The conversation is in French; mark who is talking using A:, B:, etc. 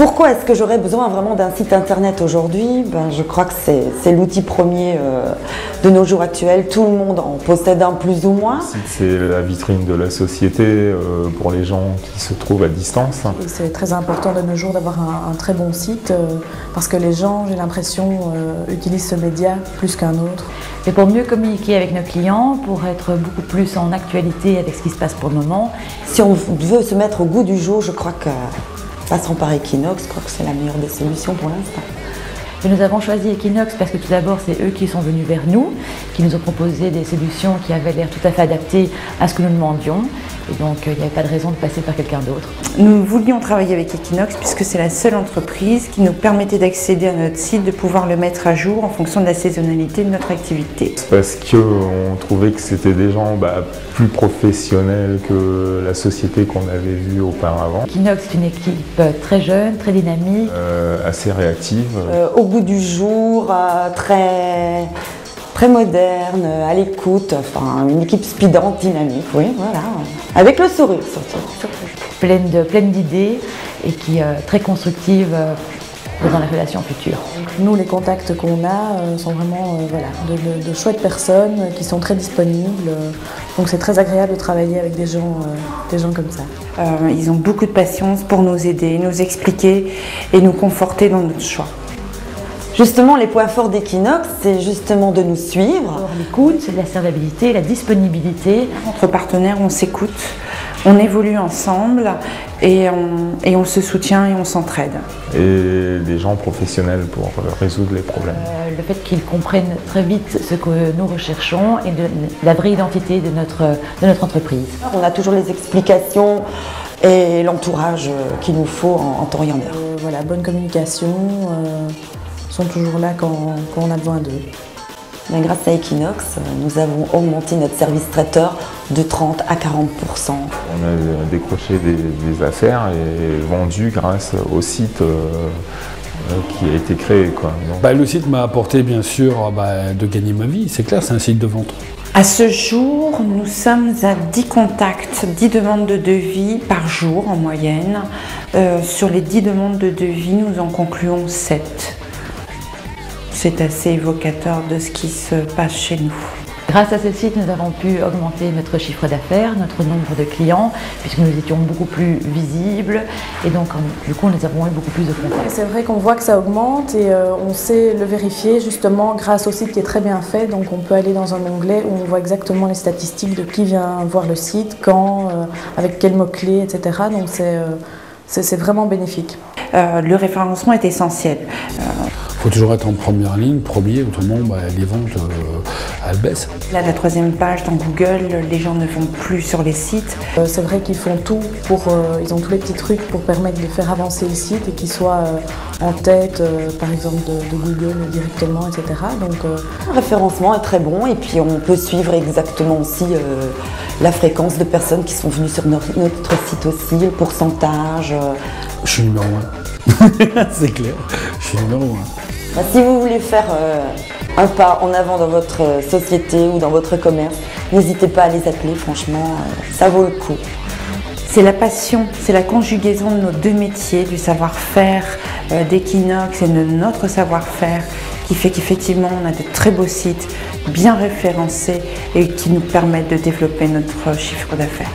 A: Pourquoi est-ce que j'aurais besoin vraiment d'un site internet aujourd'hui? Je crois que c'est l'outil premier de nos jours actuels. Tout le monde en possède un plus ou moins.
B: C'est la vitrine de la société pour les gens qui se trouvent à distance.
C: C'est très important de nos jours d'avoir un très bon site parce que les gens, j'ai l'impression, utilisent ce média plus qu'un autre.
D: Et pour mieux communiquer avec nos clients, pour être beaucoup plus en actualité avec ce qui se passe pour le moment.
A: Si on veut se mettre au goût du jour, je crois que passons par Equinox, je crois que c'est la meilleure des solutions pour l'instant.
D: Et nous avons choisi Equinox parce que tout d'abord c'est eux qui sont venus vers nous, qui nous ont proposé des solutions qui avaient l'air tout à fait adaptées à ce que nous demandions. Et donc il n'y avait pas de raison de passer par quelqu'un d'autre.
E: Nous voulions travailler avec Equinox puisque c'est la seule entreprise qui nous permettait d'accéder à notre site, de pouvoir le mettre à jour en fonction de la saisonnalité de notre activité.
B: Parce qu'on trouvait que c'était des gens plus professionnels que la société qu'on avait vue auparavant.
D: Equinox est une équipe très jeune, très dynamique.
B: Assez réactive.
A: Au goût du jour, très moderne, à l'écoute, enfin une équipe speedante, dynamique, oui, voilà. Avec le sourire surtout.
D: Pleine d'idées et qui est très constructive dans les relations futures.
C: Nous, les contacts qu'on a sont vraiment de chouettes personnes qui sont très disponibles. Donc c'est très agréable de travailler avec des gens comme ça.
E: Ils ont beaucoup de patience pour nous aider, nous expliquer et nous conforter dans notre choix.
A: Justement, les points forts d'Equinox, c'est justement de nous suivre.
D: L'écoute, la serviabilité, la disponibilité.
E: Entre partenaires, on s'écoute, on évolue ensemble et on se soutient et on s'entraide.
B: Et des gens professionnels pour résoudre les problèmes.
D: Le fait qu'ils comprennent très vite ce que nous recherchons et la vraie identité de notre entreprise.
A: On a toujours les explications et l'entourage qu'il nous faut en temps et en heure.
C: Bonne communication. Sont toujours là quand on a besoin d'eux.
A: Grâce à Equinox, nous avons augmenté notre service traiteur de 30 à 40%.
B: On a décroché des affaires et vendu grâce au site qui a été créé.
F: Le site m'a apporté bien sûr de gagner ma vie, c'est clair, c'est un site de vente.
E: À ce jour, nous sommes à 10 contacts, 10 demandes de devis par jour en moyenne. Sur les 10 demandes de devis, nous en concluons 7. C'est assez évocateur de ce qui se passe chez nous.
D: Grâce à ce site, nous avons pu augmenter notre chiffre d'affaires, notre nombre de clients, puisque nous étions beaucoup plus visibles et donc du coup nous avons eu beaucoup plus de contacts.
C: C'est vrai qu'on voit que ça augmente et on sait le vérifier justement grâce au site qui est très bien fait. Donc on peut aller dans un onglet où on voit exactement les statistiques de qui vient voir le site, quand, avec quels mots-clés, etc. Donc c'est vraiment bénéfique.
E: Le référencement est essentiel.
F: Il faut toujours être en première ligne, premier, autrement les ventes elles baissent.
E: Là, la 3e page dans Google, les gens ne vont plus sur les sites.
C: C'est vrai qu'ils font tout ils ont tous les petits trucs pour permettre de faire avancer le site et qu'il soit en tête, par exemple de Google directement, etc. Donc,
A: le référencement est très bon et puis on peut suivre exactement aussi la fréquence de personnes qui sont venues sur notre site aussi, le pourcentage.
F: Je suis numéro 1. C'est clair, je suis numéro 1.
A: Si vous voulez faire un pas en avant dans votre société ou dans votre commerce, n'hésitez pas à les appeler, franchement, ça vaut le coup.
E: C'est la passion, c'est la conjugaison de nos deux métiers, du savoir-faire d'Equinox et de notre savoir-faire qui fait qu'effectivement on a de très beaux sites bien référencés et qui nous permettent de développer notre chiffre d'affaires.